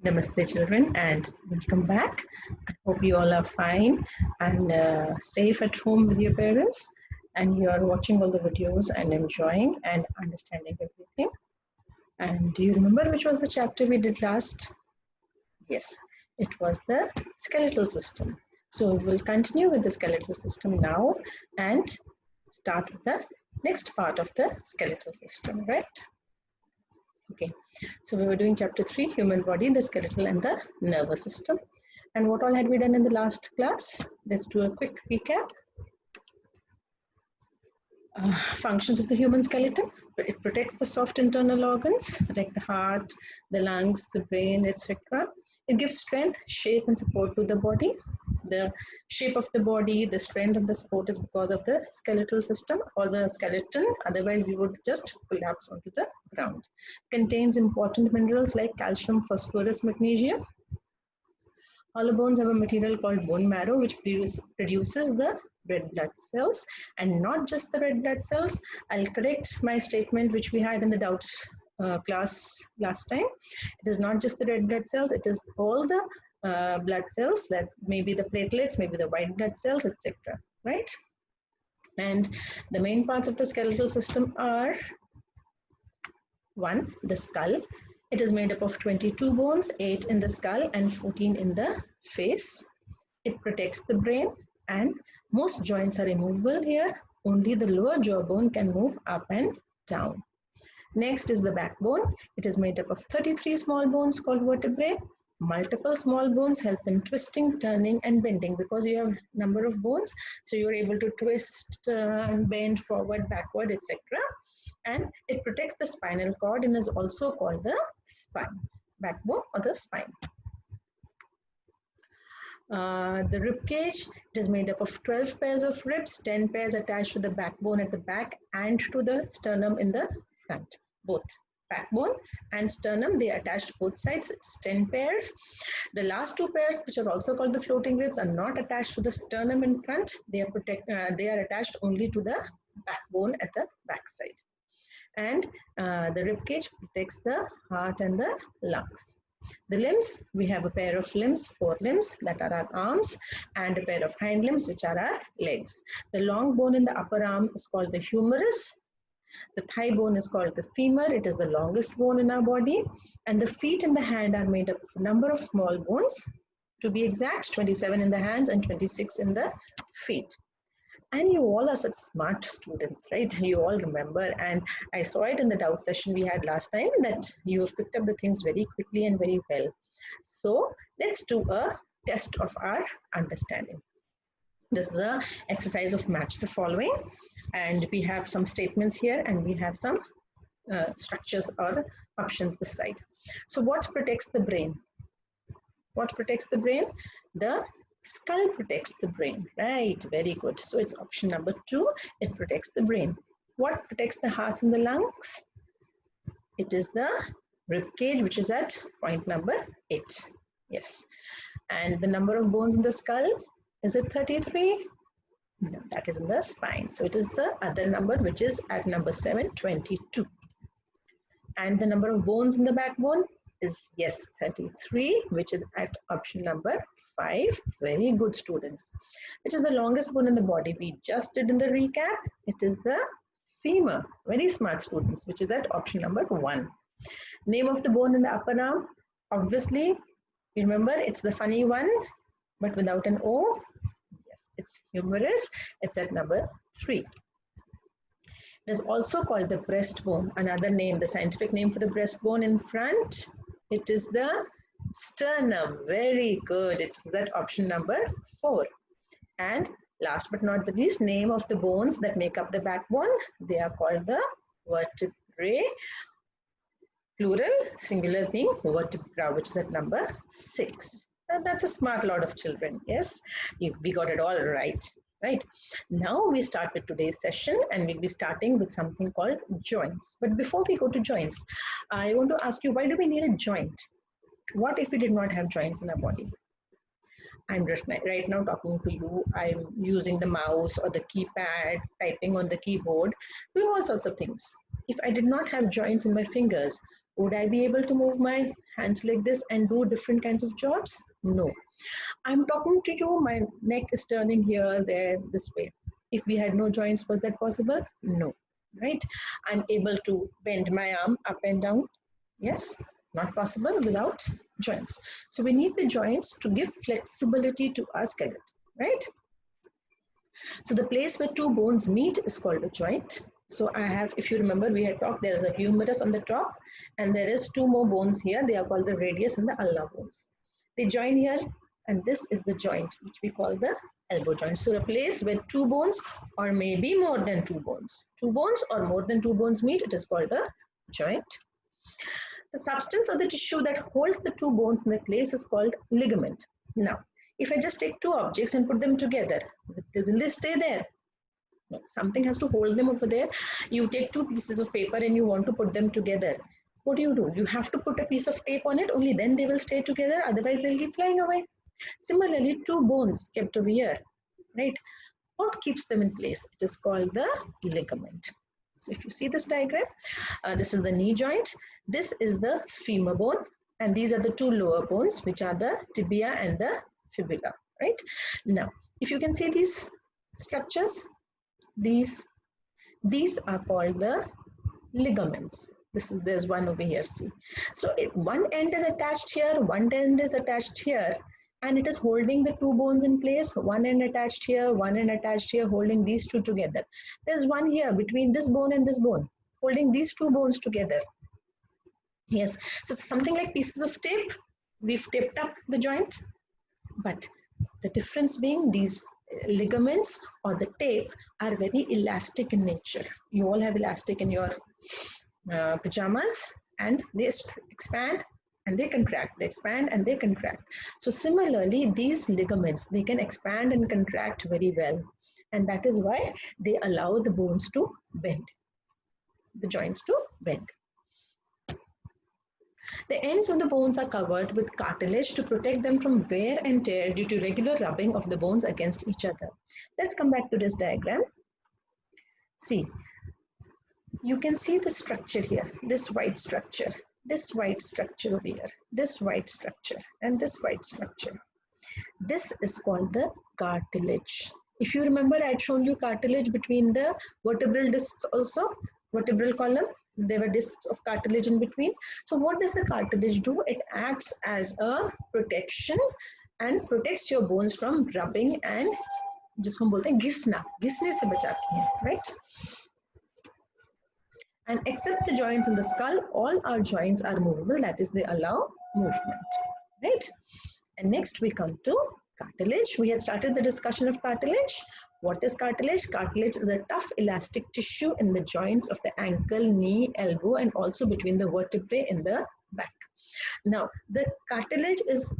Namaste children and welcome back. I hope you all are fine and safe at home with your parents and you are watching all the videos and enjoying and understanding everything. And do you remember which was the chapter we did last? Yes, it was the skeletal system. So we will continue with the skeletal system now and start with the next part of the skeletal system, right? Okay, so we were doing chapter 3, human body, the skeletal and the nervous system. And what all had we done in the last class? Let's do a quick recap. Functions of the human skeleton. It protects the soft internal organs, like the heart, the lungs, the brain, etc. It gives strength, shape, and support to the body. The shape of the body, the strength and the support is because of the skeletal system or the skeleton. Otherwise, we would just collapse onto the ground. Contains important minerals like calcium, phosphorus, magnesium. Hollow bones have a material called bone marrow, which produces the red blood cells, and not just the red blood cells. I'll correct my statement which we had in the doubts class last time. It is not just the red blood cells, it is all the blood cells, that maybe the platelets, maybe the white blood cells, etc. Right? And the main parts of the skeletal system are: 1. The skull. It is made up of 22 bones, 8 in the skull and 14 in the face. It protects the brain and most joints are immovable here. Only the lower jawbone can move up and down. Next is the backbone. It is made up of 33 small bones called vertebrae. Multiple small bones help in twisting, turning and bending because you have number of bones. So you're able to twist, turn, bend, forward, backward, etc. And it protects the spinal cord and is also called the spine, backbone or the spine. The rib cage, it is made up of 12 pairs of ribs, 10 pairs attached to the backbone at the back and to the sternum in the front. Both backbone and sternum, they are attached both sides. It's 10 pairs. The last 2 pairs, which are also called the floating ribs, are not attached to the sternum in front. They are attached only to the backbone at the back side. And the rib cage protects the heart and the lungs. The limbs, we have a pair of limbs, 4 limbs that are our arms, and a pair of hind limbs which are our legs. The long bone in the upper arm is called the humerus. The thigh bone is called the femur. It is the longest bone in our body. And the feet and the hand are made up of a number of small bones. To be exact, 27 in the hands and 26 in the feet. And you all are such smart students, right? You all remember, and I saw it in the doubt session we had last time that you have picked up the things very quickly and very well. So let's do a test of our understanding. This is an exercise of match the following, and we have some statements here and we have some structures or options this side. So what protects the brain? What protects the brain? The skull protects the brain, right? Very good. So it's option number 2. It protects the brain. What protects the heart and the lungs? It is the rib cage, which is at point number 8. Yes. And the number of bones in the skull, is it 33? No, that is in the spine. So it is the other number, which is at number 7, 22. And the number of bones in the backbone is, yes, 33, which is at option number 5. Very good, students. Which is the longest bone in the body? We just did in the recap. It is the femur. Very smart, students, which is at option number 1. Name of the bone in the upper arm? Obviously, you remember it's the funny one, but without an O. Yes, it's humerus. It's at number 3. It is also called the breastbone. Another name, the scientific name for the breastbone in front, it is the sternum. Very good. It is that option number 4. And last but not the least, name of the bones that make up the backbone. They are called the vertebrae. Plural, singular being vertebra, which is at number 6. And that's a smart lot of children. Yes, we got it all right. Right. Now we start with today's session and we'll be starting with something called joints. But before we go to joints, I want to ask you, why do we need a joint? What if we did not have joints in our body? I'm just right now talking to you. I'm using the mouse or the keypad, typing on the keyboard, doing all sorts of things. If I did not have joints in my fingers, Would I be able to move my hands like this and do different kinds of jobs? No. I'm talking to you, my neck is turning here, there, this way. If we had no joints, was that possible? No. Right? I'm able to bend my arm up and down. Yes, not possible without joints. So we need the joints to give flexibility to our skeleton, right? So the place where two bones meet is called a joint. So I have, if you remember, we had talked, there is a humerus on the top and there is two more bones here. They are called the radius and the ulnar bones. They join here and this is the joint which we call the elbow joint. So a place where two bones or maybe more than two bones or more than two bones meet, it is called a joint. The substance or the tissue that holds the two bones in their place is called ligament. Now, if I just take two objects and put them together, will they stay there? No, something has to hold them over there. You take two pieces of paper and you want to put them together. What do? You have to put a piece of tape on it, only then they will stay together, otherwise they'll keep flying away. Similarly, two bones kept over here, right? What keeps them in place? It is called the ligament. So if you see this diagram, this is the knee joint, this is the femur bone, and these are the two lower bones, which are the tibia and the fibula, right? Now, if you can see these structures, these are called the ligaments. There's one over here, see. So one end is attached here, one end is attached here, and it is holding the two bones in place, one end attached here, one end attached here, holding these two together. There's one here between this bone and this bone, holding these two bones together. Yes, so it's something like pieces of tape. We've taped up the joint, but the difference being these ligaments or the tape are very elastic in nature. You all have elastic in your pajamas, and they expand and they contract, they expand and they contract. So similarly, these ligaments, they can expand and contract very well, and that is why they allow the bones to bend, the joints to bend. The ends of the bones are covered with cartilage to protect them from wear and tear due to regular rubbing of the bones against each other. Let's come back to this diagram. See, you can see the structure here, this white structure over here, this white structure, and this white structure. This is called the cartilage. If you remember, I had shown you cartilage between the vertebral discs also, vertebral column. There were discs of cartilage in between. So what does the cartilage do? It acts as a protection and protects your bones from rubbing and जिसको हम बोलते हैं घिसने से बचाती है, right? And except the joints in the skull, all our joints are movable. That is, they allow movement, right? And next we come to cartilage. We had started the discussion of cartilage. What is cartilage? Cartilage is a tough elastic tissue in the joints of the ankle, knee, elbow, and also between the vertebrae in the back. Now, the cartilage is,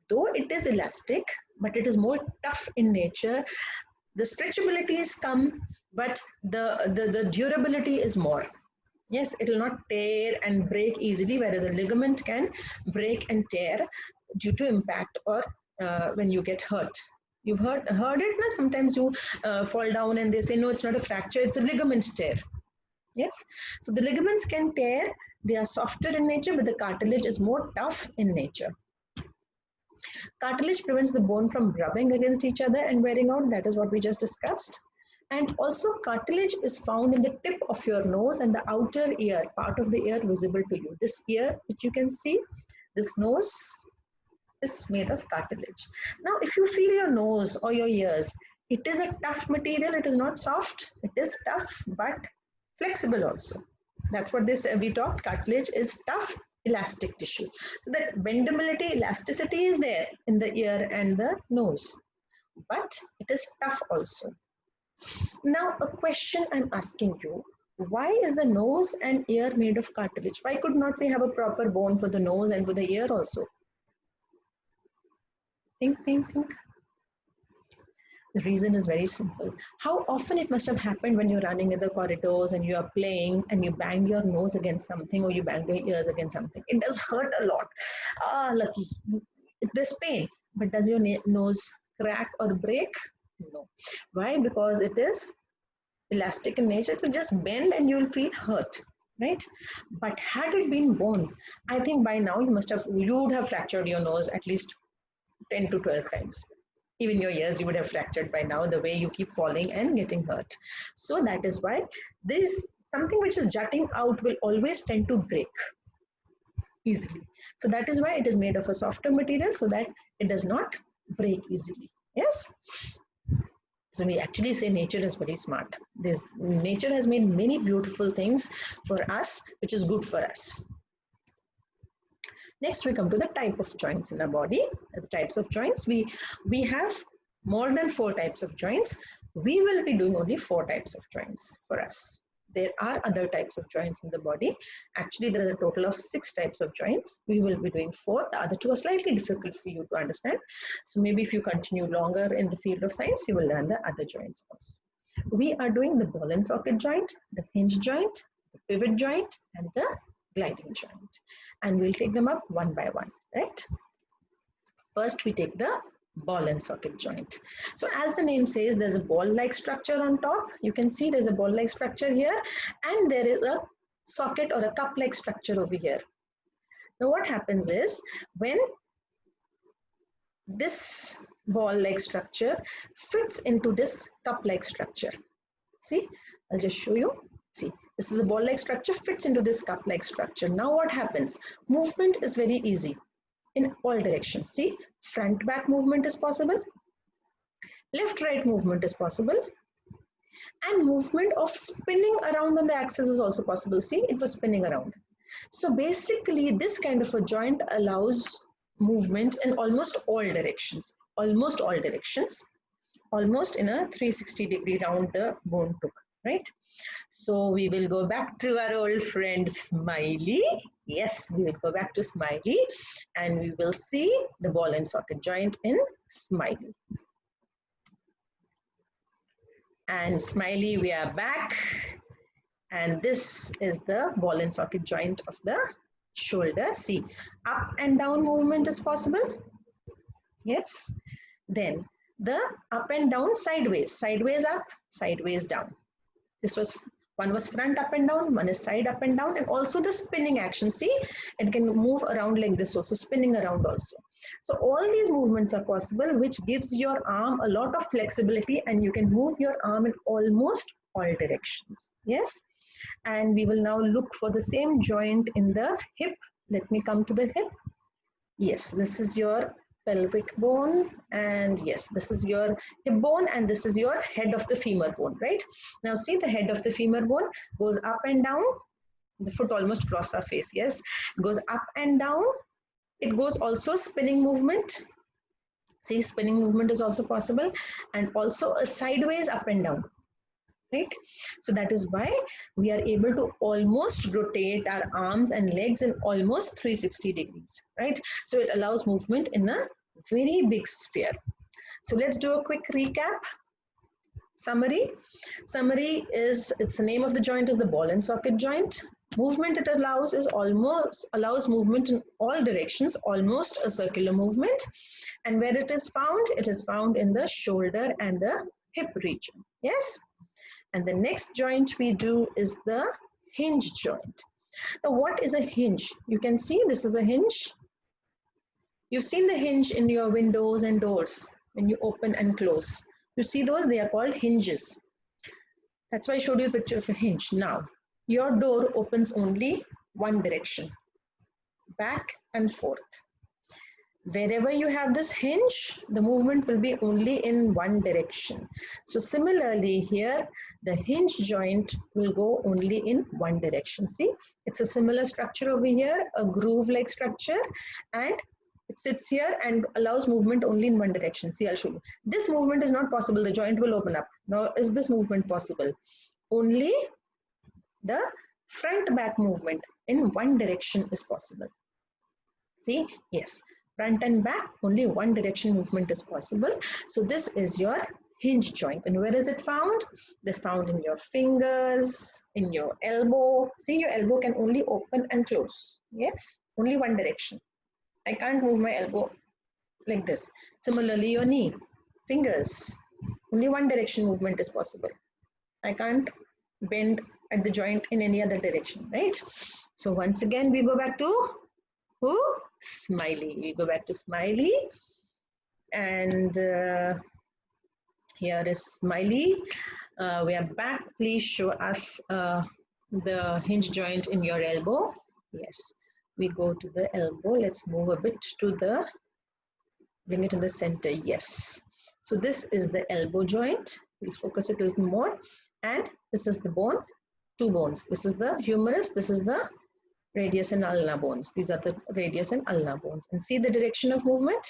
though it is elastic, but it is more tough in nature. The stretchability is come, but the durability is more. Yes, it will not tear and break easily, whereas a ligament can break and tear due to impact or when you get hurt. You've heard it, no? Sometimes you fall down and they say, no, it's not a fracture, it's a ligament tear. Yes, so the ligaments can tear, they are softer in nature, but the cartilage is more tough in nature. Cartilage prevents the bone from rubbing against each other and wearing out. That is what we just discussed. And also cartilage is found in the tip of your nose and the outer ear, part of the ear visible to you. This ear, which you can see, this nose is made of cartilage. Now, if you feel your nose or your ears, it is a tough material. It is not soft. It is tough, but flexible also. That's what this we talked. Cartilage is tough, elastic tissue. So that bendability, elasticity is there in the ear and the nose, but it is tough also. Now, a question I'm asking you, why is the nose and ear made of cartilage? Why could not we have a proper bone for the nose and for the ear also? Think. The reason is very simple. How often it must have happened when you're running in the corridors and you are playing and you bang your nose against something or you bang your ears against something. It does hurt a lot. Lucky. There's pain, but does your nose crack or break? No. Why? Because it is elastic in nature. It will just bend and you will feel hurt. right? But had it been bone, I think by now you would have fractured your nose at least 10 to 12 times. Even your ears you would have fractured by now, the way you keep falling and getting hurt. So that is why this something which is jutting out will always tend to break easily. So that is why it is made of a softer material, so that it does not break easily. Yes. So we actually say nature is very smart. Nature has made many beautiful things for us, which is good for us. Next, we come to the type of joints in our body. The types of joints, we have more than 4 types of joints. We will be doing only 4 types of joints for us. There are other types of joints in the body. Actually, there are a total of 6 types of joints. We will be doing 4. The other 2 are slightly difficult for you to understand. So maybe if you continue longer in the field of science, you will learn the other joints also. We are doing the ball and socket joint, the hinge joint, the pivot joint, and the gliding joint. And we'll take them up one by one, right? First, we take the ball and socket joint. So as the name says, there's a ball-like structure on top. You can see there's a ball-like structure here, and there is a socket or a cup-like structure over here. Now what happens is, when this ball-like structure fits into this cup-like structure, see, I'll just show you. See, this is a ball-like structure, fits into this cup-like structure. Now what happens? Movement is very easy in all directions. See, front-back movement is possible, left-right movement is possible, and movement of spinning around on the axis is also possible. See, it was spinning around. So basically, this kind of a joint allows movement in almost all directions, almost in a 360-degree round the bone took, right? So we will go back to our old friend Smiley. Yes, we will go back to Smiley and we will see the ball and socket joint in Smiley. And Smiley, we are back. And this is the ball and socket joint of the shoulder. See, up and down movement is possible. Yes. Then the up and down sideways, sideways up, sideways down. This was, one was front up and down, one is side up and down, and also the spinning action. See, it can move around like this also, spinning around also. So all these movements are possible, which gives your arm a lot of flexibility, and you can move your arm in almost all directions. Yes. And we will now look for the same joint in the hip. Let me come to the hip. Yes, this is your pelvic bone, and yes, this is your hip bone, and this is your head of the femur bone, right? Now see, the head of the femur bone goes up and down. The foot almost cross our face. Yes, it goes up and down. It goes also spinning movement. See, spinning movement is also possible, and also a sideways up and down, right? So that is why we are able to almost rotate our arms and legs in almost 360 degrees, right? So it allows movement in a very big sphere. So let's do a quick recap. Summary is, it's the name of the joint is the ball and socket joint. Movement it allows is allows movement in all directions, almost a circular movement. And where it is found in the shoulder and the hip region. Yes. And the next joint we do is the hinge joint. Now what is a hinge? You can see this is a hinge. You've seen the hinge in your windows and doors when you open and close. You see those? They are called hinges. That's why I showed you a picture of a hinge. Now, your door opens only one direction, back and forth. Wherever you have this hinge, the movement will be only in one direction. So similarly here, the hinge joint will go only in one direction. See, it's a similar structure over here, a groove-like structure, and it sits here and allows movement only in one direction. See, I'll show you. This movement is not possible. The joint will open up. Now, is this movement possible? Only the front-back movement in one direction is possible. See, yes. Front and back, only one direction movement is possible. So this is your hinge joint. And where is it found? It is found in your fingers, in your elbow. See, your elbow can only open and close. Yes, only one direction. I can't move my elbow like this. Similarly, your knee, fingers, only one direction movement is possible. I can't bend at the joint in any other direction, right? So once again, we go back to who? Smiley. We go back to Smiley, and here is Smiley. We are back. Please show us the hinge joint in your elbow. Yes, we go to the elbow. Let's move a bit to the, bring it in the center. Yes. So this is the elbow joint. We'll focus it a little more. And this is the bone, two bones. This is the humerus. This is the radius and ulna bones. These are the radius and ulna bones. And see the direction of movement?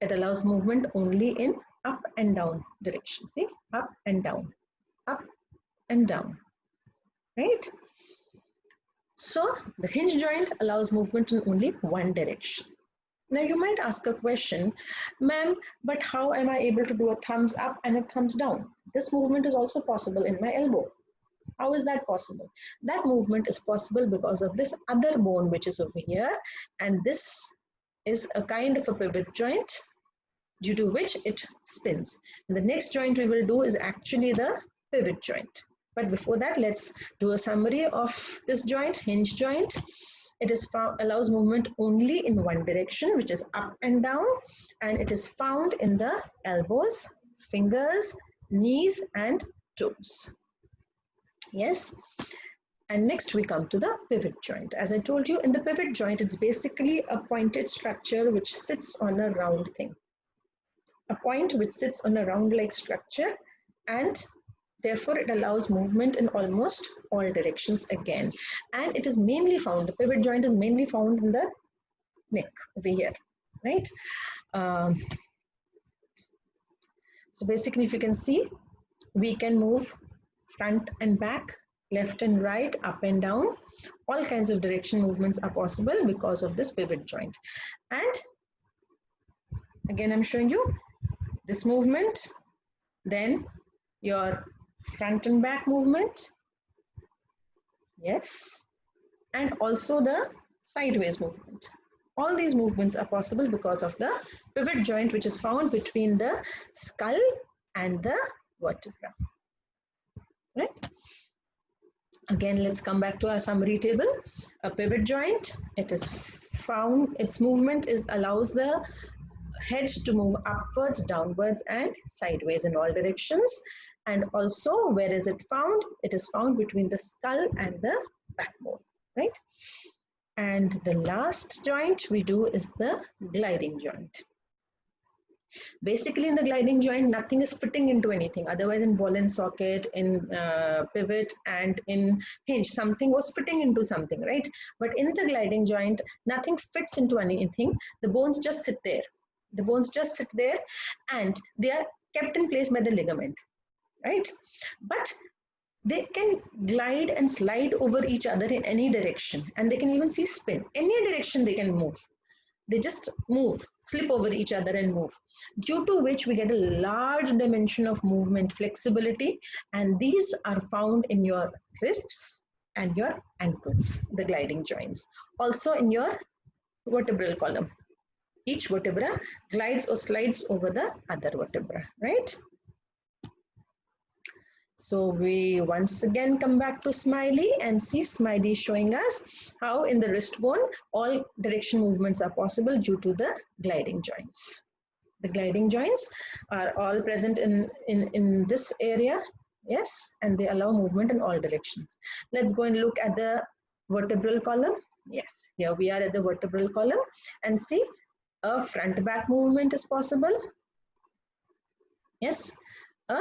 It allows movement only in up and down direction. See, up and down, right? So the hinge joint allows movement in only one direction. Now you might ask a question, ma'am, but how am I able to do a thumbs up and a thumbs down? This movement is also possible in my elbow. How is that possible? That movement is possible because of this other bone which is over here, and this is a kind of a pivot joint due to which it spins. And the next joint we will do is actually the pivot joint. But before that, let's do a summary of this joint, hinge joint. It is allows movement only in one direction, which is up and down, and it is found in the elbows, fingers, knees, and toes. Yes. And next we come to the pivot joint. As I told you, in the pivot joint, it's basically a pointed structure which sits on a round thing. A point which sits on a round-like structure, and therefore it allows movement in almost all directions again. And it is mainly found, the pivot joint is mainly found in the neck over here, right? So basically, if you can see, we can move front and back, left and right, up and down. All kinds of direction movements are possible because of this pivot joint. And again, I'm showing you this movement, then your front and back movement, yes, and also the sideways movement. All these movements are possible because of the pivot joint which is found between the skull and the vertebra, right? Again, let's come back to our summary table. A pivot joint, it is found, its movement allows the head to move upwards, downwards, and sideways in all directions. And also, where is it found? It is found between the skull and the backbone, right? And the last joint we do is the gliding joint. Basically, in the gliding joint, nothing is fitting into anything. Otherwise, in ball and socket, in pivot, and in hinge, something was fitting into something, right? But in the gliding joint, nothing fits into anything. The bones just sit there. The bones just sit there, and they are kept in place by the ligament, right? But they can glide and slide over each other in any direction, and they can even see spin. Any direction they can move. They just move, slip over each other and move, due to which we get a large dimension of movement flexibility, and these are found in your wrists and your ankles, the gliding joints. Also in your vertebral column. Each vertebra glides or slides over the other vertebra, right? So we once again come back to Smiley and see Smiley showing us how in the wrist bone all direction movements are possible due to the gliding joints. The gliding joints are all present in this area, yes, and they allow movement in all directions. Let's go and look at the vertebral column. Yes, here we are at the vertebral column, and see a front back movement is possible. Yes, a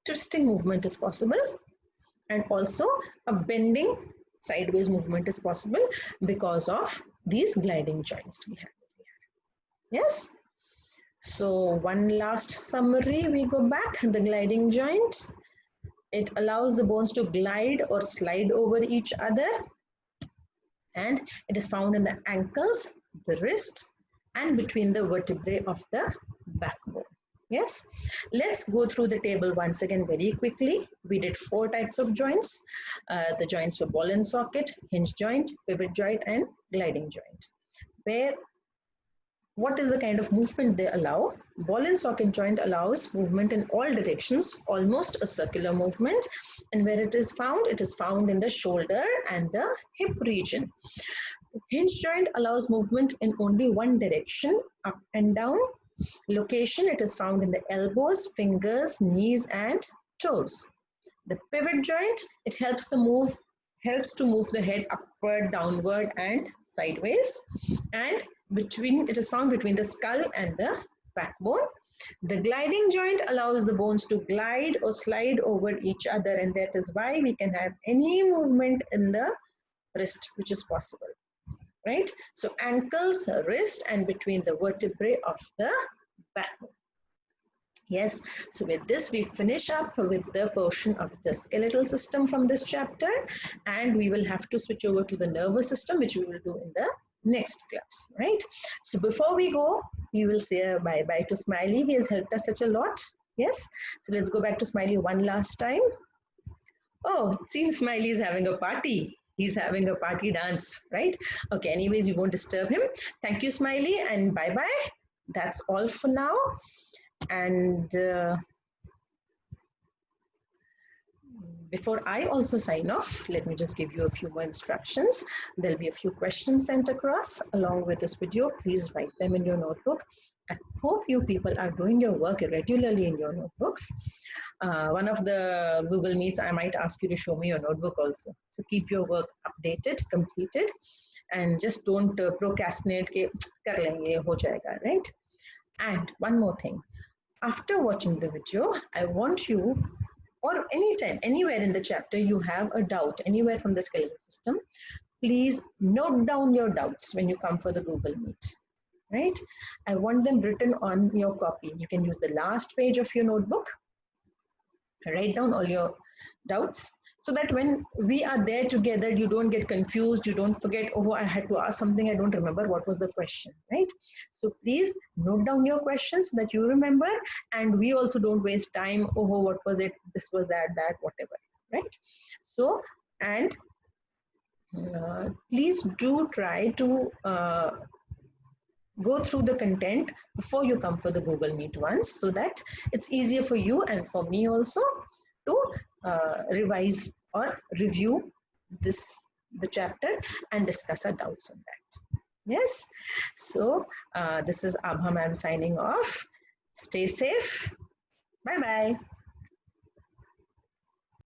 twisting movement is possible, and also a bending sideways movement is possible because of these gliding joints we have here. Yes. So one last summary, we go back. The gliding joints, it allows the bones to glide or slide over each other, and it is found in the ankles, the wrist, and between the vertebrae of the backbone. Yes, let's go through the table once again very quickly. We did 4 types of joints. The joints were ball and socket, hinge joint, pivot joint, and gliding joint. Where what is the kind of movement they allow? Ball and socket joint allows movement in all directions, almost a circular movement. And where it is found in the shoulder and the hip region. Hinge joint allows movement in only one direction, up and down. Location, it is found in the elbows, fingers, knees, and toes. The pivot joint, it helps to move the head upward, downward, and sideways. And it is found between the skull and the backbone. The gliding joint allows the bones to glide or slide over each other, and that is why we can have any movement in the wrist which is possible, right? So ankles, wrist, and between the vertebrae of the backbone. Yes, so with this we finish up with the portion of the skeletal system from this chapter, and we will have to switch over to the nervous system, which we will do in the next class, right? So before we go, we will say a bye-bye to Smiley. He has helped us such a lot. Yes, so let's go back to Smiley one last time. Oh, it seems Smiley is having a party. He's having a party dance, right? Okay, anyways, we won't disturb him. Thank you, Smiley, and bye-bye. That's all for now. And before I also sign off, let me just give you a few more instructions. There'll be a few questions sent across along with this video. Please write them in your notebook. I hope you people are doing your work regularly in your notebooks. One of the Google Meets, I might ask you to show me your notebook also. So keep your work updated, completed, and just don't procrastinate, kar lenge, ho jayega, right? And one more thing. After watching the video, I want you, or anytime, anywhere in the chapter you have a doubt, anywhere from the skeletal system, please note down your doubts when you come for the Google Meet, right? I want them written on your copy. You can use the last page of your notebook, write down all your doubts, so that when we are there together, you don't get confused, you don't forget, oh, I had to ask something, I don't remember what was the question, right? So please note down your questions so that you remember, and we also don't waste time, oh, what was it, this was that, whatever, right? So, and please do try to go through the content before you come for the Google Meet once, so that it's easier for you and for me also to revise or review the chapter and discuss our doubts on that. Yes, so this is Abha ma'am signing off. Stay safe. Bye bye.